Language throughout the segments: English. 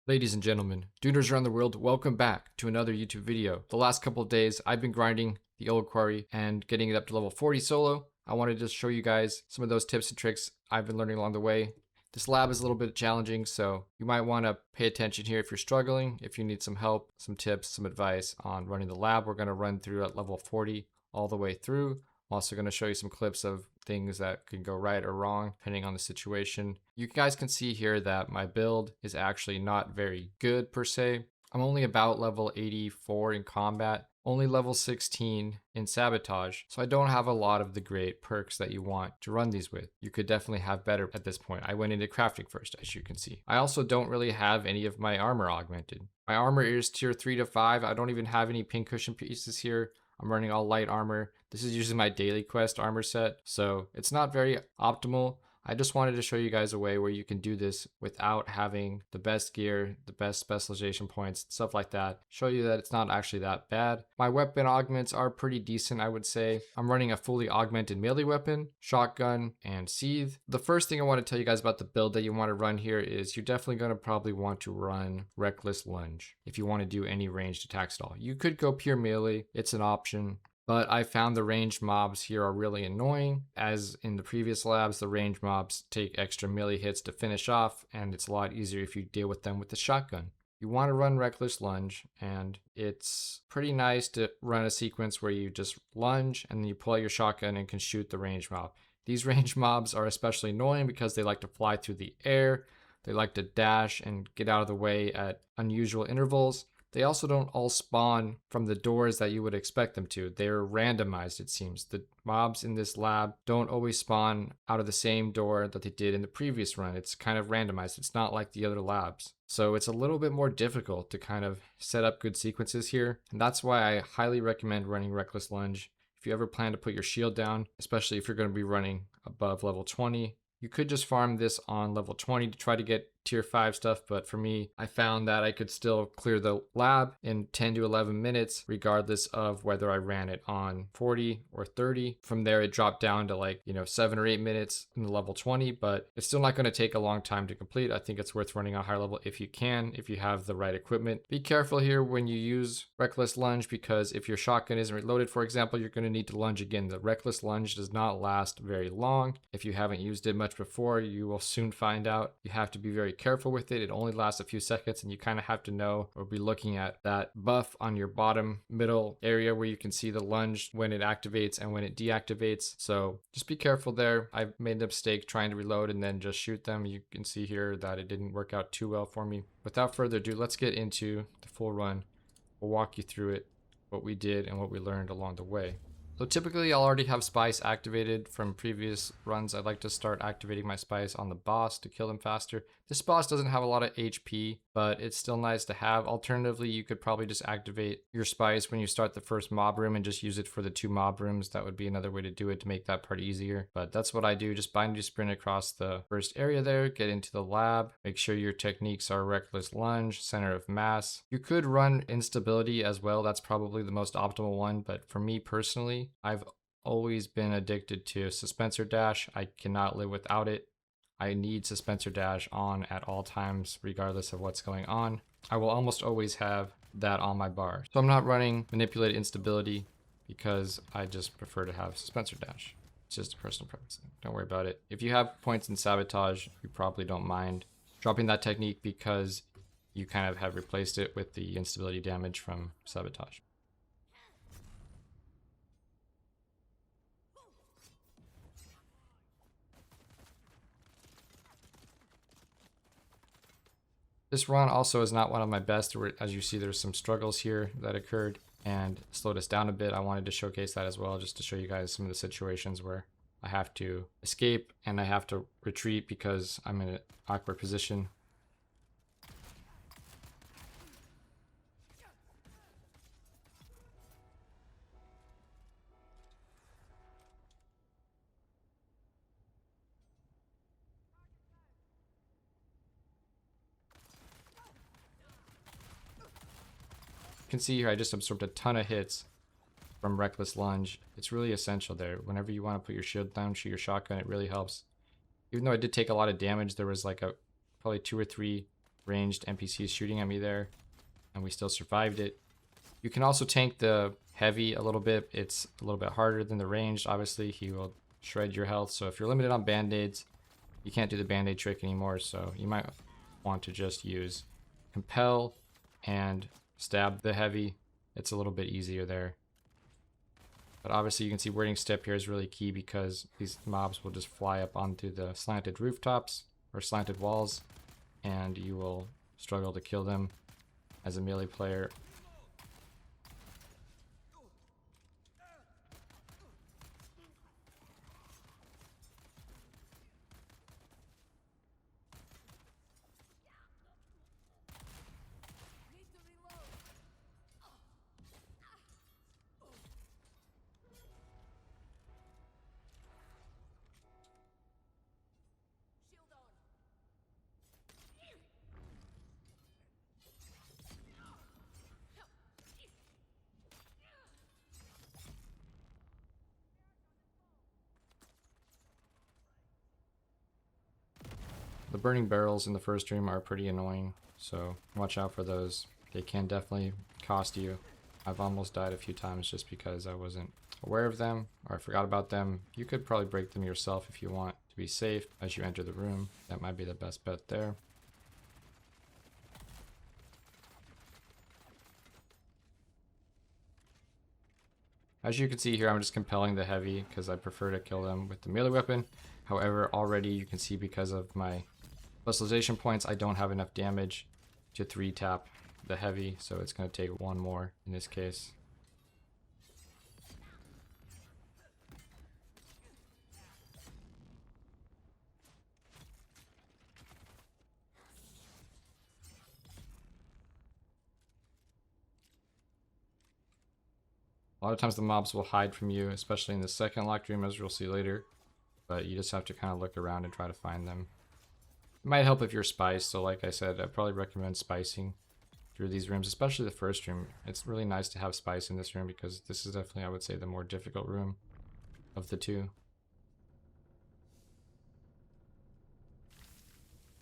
Ladies and gentlemen, Duners around the world, welcome back to another YouTube video. The last couple of days, I've been grinding the Old Quarry and getting it up to level 40 solo. I wanted to just show you guys some of those tips and tricks I've been learning along the way. This lab is a little bit challenging, so you might want to pay attention here if you're struggling. If you need some help, some tips, some advice on running the lab, we're going to run through at level 40 all the way through. I'm also going to show you some clips of things that can go right or wrong depending on the situation. You guys can see here that my build is actually not very good per se. I'm only about level 84 in combat, only level 16 in sabotage, so I don't have a lot of the great perks that you want to run these with. You could definitely have better at this point. I went into crafting first, as you can see. I also don't really have any of my armor augmented. My armor is tier 3 to 5. I don't even have any pincushion pieces here. I'm running all light armor. This is usually my daily quest armor set, so it's not very optimal. I just wanted to show you guys a way where you can do this without having the best gear, the best specialization points, stuff like that. Show you that it's not actually that bad. My weapon augments are pretty decent, I would say. I'm running a fully augmented melee weapon, shotgun, and seethe. The first thing I want to tell you guys about the build that you want to run here is you're definitely going to probably want to run Reckless Lunge if you want to do any ranged attacks at all. You could go pure melee, it's an option. But I found the ranged mobs here are really annoying. As in the previous labs, the ranged mobs take extra melee hits to finish off, and it's a lot easier if you deal with them with the shotgun. You want to run Reckless Lunge, and it's pretty nice to run a sequence where you just lunge and then you pull out your shotgun and can shoot the ranged mob. These ranged mobs are especially annoying because they like to fly through the air, they like to dash and get out of the way at unusual intervals. They also don't all spawn from the doors that you would expect them to. They're randomized, it seems. The mobs in this lab don't always spawn out of the same door that they did in the previous run. It's kind of randomized. It's not like the other labs. So it's a little bit more difficult to kind of set up good sequences here. And that's why I highly recommend running Reckless Lunge. If you ever plan to put your shield down, especially if you're going to be running above level 20, you could just farm this on level 20 to try to get tier 5 stuff, but for me, I found that I could still clear the lab in 10 to 11 minutes, regardless of whether I ran it on 40 or 30. From there, it dropped down to 7 or 8 minutes in the level 20, but it's still not going to take a long time to complete. I think it's worth running a higher level if you can, if you have the right equipment. Be careful here when you use Reckless Lunge, because if your shotgun isn't reloaded, for example, you're going to need to lunge again. The Reckless Lunge does not last very long. If you haven't used it much before, you will soon find out. You have to be very careful with it. It only lasts a few seconds, and you kind of have to know or be looking at that buff on your bottom middle area where you can see the lunge when it activates and when it deactivates. So just be careful there. I made a mistake trying to reload and then just shoot them. You can see here that it didn't work out too well for me. Without further ado, let's get into the full run. We'll walk you through it, what we did and what we learned along the way. So typically I'll already have Spice activated from previous runs. I'd like to start activating my Spice on the boss to kill him faster. This boss doesn't have a lot of HP, but it's still nice to have. Alternatively, you could probably just activate your Spice when you start the first mob room and just use it for the 2 mob rooms. That would be another way to do it to make that part easier. But that's what I do. Just bind your sprint across the first area there, get into the lab, make sure your techniques are Reckless Lunge, center of mass. You could run Instability as well. That's probably the most optimal one, but for me personally, I've always been addicted to Suspensor Dash. I cannot live without it. I need Suspensor Dash on at all times, regardless of what's going on. I will almost always have that on my bar. So I'm not running Manipulate Instability because I just prefer to have Suspensor Dash. It's just a personal preference. Don't worry about it. If you have points in Sabotage, you probably don't mind dropping that technique because you kind of have replaced it with the instability damage from Sabotage. This run also is not one of my best. As you see, there's some struggles here that occurred and slowed us down a bit. I wanted to showcase that as well, just to show you guys some of the situations where I have to escape and I have to retreat because I'm in an awkward position. You can see here I just absorbed a ton of hits from Reckless Lunge. It's really essential there. Whenever you want to put your shield down, shoot your shotgun, it really helps. Even though I did take a lot of damage, there was probably 2 or 3 ranged NPCs shooting at me there, and we still survived it. You can also tank the heavy a little bit. It's a little bit harder than the ranged. Obviously, he will shred your health. So if you're limited on band-aids, you can't do the band-aid trick anymore. So you might want to just use compel and stab the heavy. It's a little bit easier there. But obviously you can see wording step here is really key because these mobs will just fly up onto the slanted rooftops or slanted walls, and you will struggle to kill them as a melee player. The burning barrels in the first room are pretty annoying, so watch out for those. They can definitely cost you. I've almost died a few times just because I wasn't aware of them or I forgot about them. You could probably break them yourself if you want to be safe as you enter the room. That might be the best bet there. As you can see here, I'm just compelling the heavy because I prefer to kill them with the melee weapon. However, already you can see because of my specialization points, I don't have enough damage to 3-tap the heavy, so it's going to take one more in this case. A lot of times the mobs will hide from you, especially in the second locked room, as we'll see later, but you just have to kind of look around and try to find them. It might help if you're spiced, so like I said, I'd probably recommend spicing through these rooms, especially the first room. It's really nice to have spice in this room because this is definitely, I would say, the more difficult room of the two.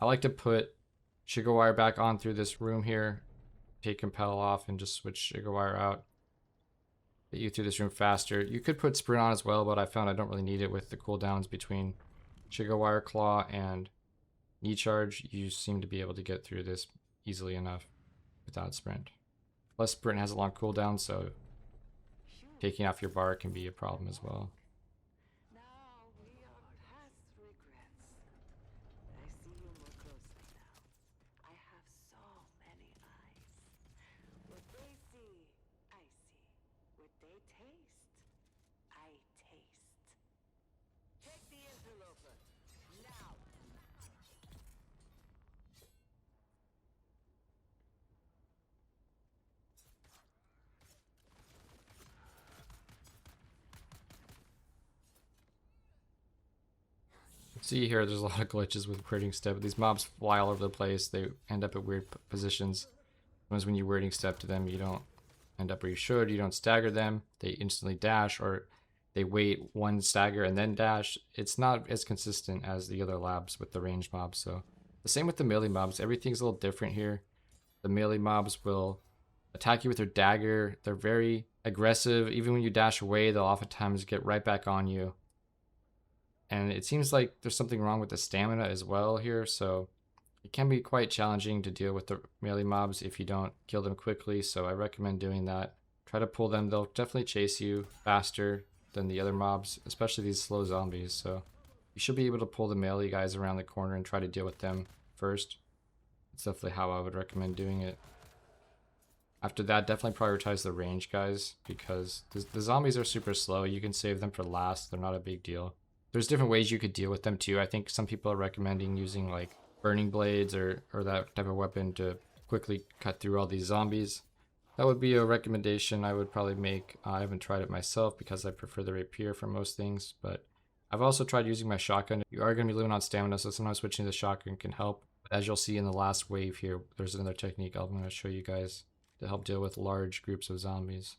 I like to put Shigawire back on through this room here, take Compel off and just switch Shigawire out. Get you through this room faster. You could put Sprint on as well, but I found I don't really need it with the cooldowns between Shigawire Claw and Knee Charge. You seem to be able to get through this easily enough without Sprint. Plus Sprint has a long cooldown, so taking off your bar can be a problem as well. Now we are past regrets. I see you more closely now. I have so many eyes. What they see, I see. What they taste, I taste. Take the interloper, now! See here, there's a lot of glitches with wording step. These mobs fly all over the place. They end up at weird positions. Sometimes when you wording step to them, you don't end up where you should. You don't stagger them. They instantly dash, or they wait one stagger and then dash. It's not as consistent as the other labs with the ranged mobs. So the same with the melee mobs. Everything's a little different here. The melee mobs will attack you with their dagger. They're very aggressive. Even when you dash away, they'll oftentimes get right back on you. And it seems like there's something wrong with the stamina as well here, so it can be quite challenging to deal with the melee mobs if you don't kill them quickly, so I recommend doing that. Try to pull them. They'll definitely chase you faster than the other mobs, especially these slow zombies, so you should be able to pull the melee guys around the corner and try to deal with them first. That's definitely how I would recommend doing it. After that, definitely prioritize the range guys, because the zombies are super slow. You can save them for last. They're not a big deal. There's different ways you could deal with them too. I think some people are recommending using like burning blades or that type of weapon to quickly cut through all these zombies. That would be a recommendation I would probably make. I haven't tried it myself because I prefer the rapier for most things, but I've also tried using my shotgun. You are going to be limited on stamina, so sometimes switching to the shotgun can help. But as you'll see in the last wave here, there's another technique I'm going to show you guys to help deal with large groups of zombies.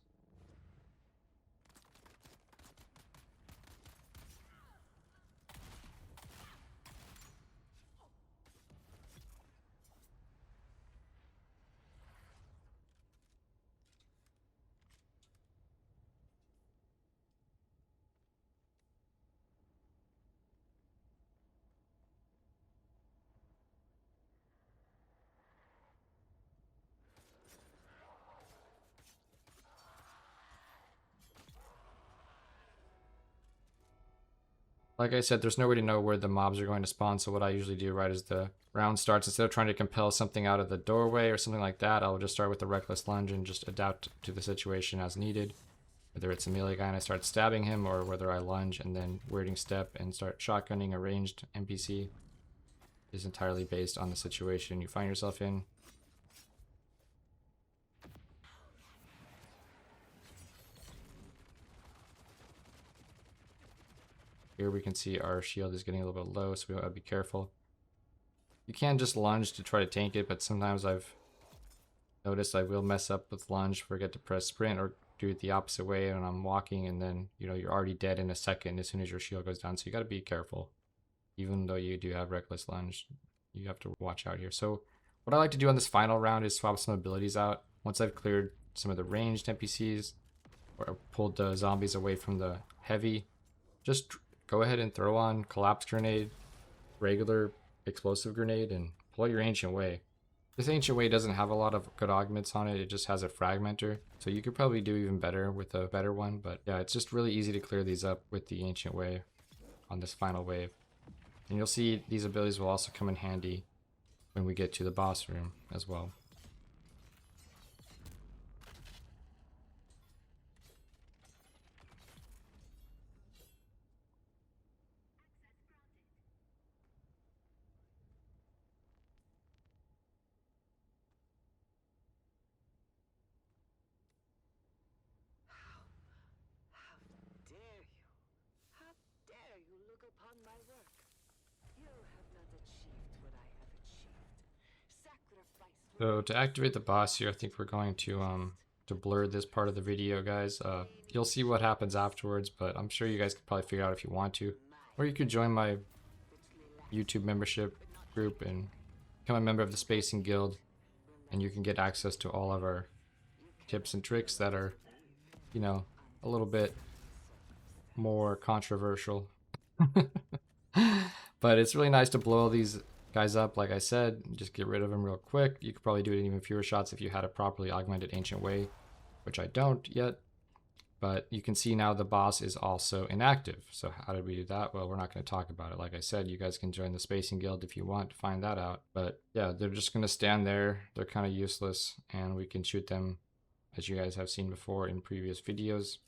Like I said, there's no way to know where the mobs are going to spawn, so what I usually do right as the round starts, instead of trying to compel something out of the doorway or something like that, I'll just start with the reckless lunge and just adapt to the situation as needed. Whether it's a melee guy and I start stabbing him, or whether I lunge and then weirding step and start shotgunning a ranged NPC, is entirely based on the situation you find yourself in. Here we can see our shield is getting a little bit low, so we gotta be careful. You can just lunge to try to tank it, but sometimes I've noticed I will mess up with lunge, forget to press sprint, or do it the opposite way and I'm walking, and then you're already dead in a second as soon as your shield goes down. So you gotta be careful. Even though you do have reckless lunge, you have to watch out here. So what I like to do on this final round is swap some abilities out. Once I've cleared some of the ranged NPCs or pulled the zombies away from the heavy, just go ahead and throw on collapse grenade, regular explosive grenade, and pull out your ancient way. This ancient way doesn't have a lot of good augments on it, it just has a fragmenter, so you could probably do even better with a better one. But yeah, it's just really easy to clear these up with the ancient way on this final wave. And you'll see these abilities will also come in handy when we get to the boss room as well. How dare you? How dare you look upon my work? You have not achieved what I have achieved. Sacrifice for So to activate the boss here, I think we're going to blur this part of the video, guys. You'll see what happens afterwards, but I'm sure you guys could probably figure out if you want to. Or you could join my YouTube membership group and become a member of the Spacing Guild, and you can get access to all of our tips and tricks that are, a little bit more controversial. But it's really nice to blow all these guys up, like I said, just get rid of them real quick. You could probably do it in even fewer shots if you had a properly augmented ancient way, which I don't yet. But you can see now the boss is also inactive. So how did we do that? Well, we're not going to talk about it. Like I said, you guys can join the Spacing Guild if you want to find that out. But yeah, they're just going to stand there. They're kind of useless, and we can shoot them, as you guys have seen before in previous videos.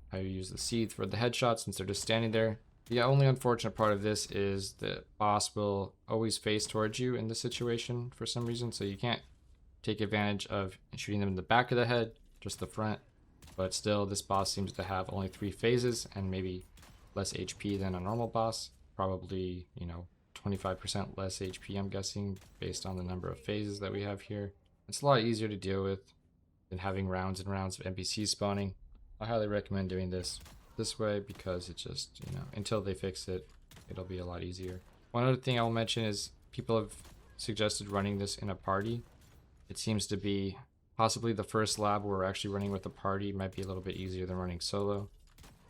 How you use the seed for the headshots since they're just standing there. The only unfortunate part of this is the boss will always face towards you in this situation for some reason, so you can't take advantage of shooting them in the back of the head, just the front. But still, this boss seems to have only 3 phases and maybe less HP than a normal boss. Probably, 25% less HP, I'm guessing, based on the number of phases that we have here. It's a lot easier to deal with than having rounds and rounds of NPCs spawning. I highly recommend doing this way because it just, until they fix it, it'll be a lot easier. One other thing I will mention is people have suggested running this in a party. It seems to be possibly the first lab where we're actually running with a party might be a little bit easier than running solo.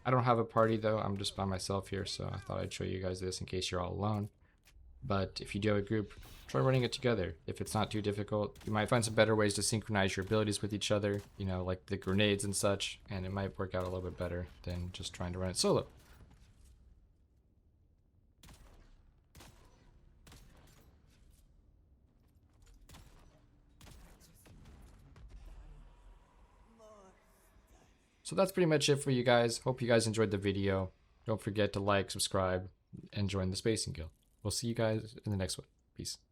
I don't have a party though, I'm just by myself here, so I thought I'd show you guys this in case you're all alone. But if you do have a group, try running it together. If it's not too difficult, you might find some better ways to synchronize your abilities with each other, like the grenades and such, and it might work out a little bit better than just trying to run it solo. So that's pretty much it for you guys. Hope you guys enjoyed the video. Don't forget to like, subscribe, and join the Spacing Guild. We'll see you guys in the next one. Peace.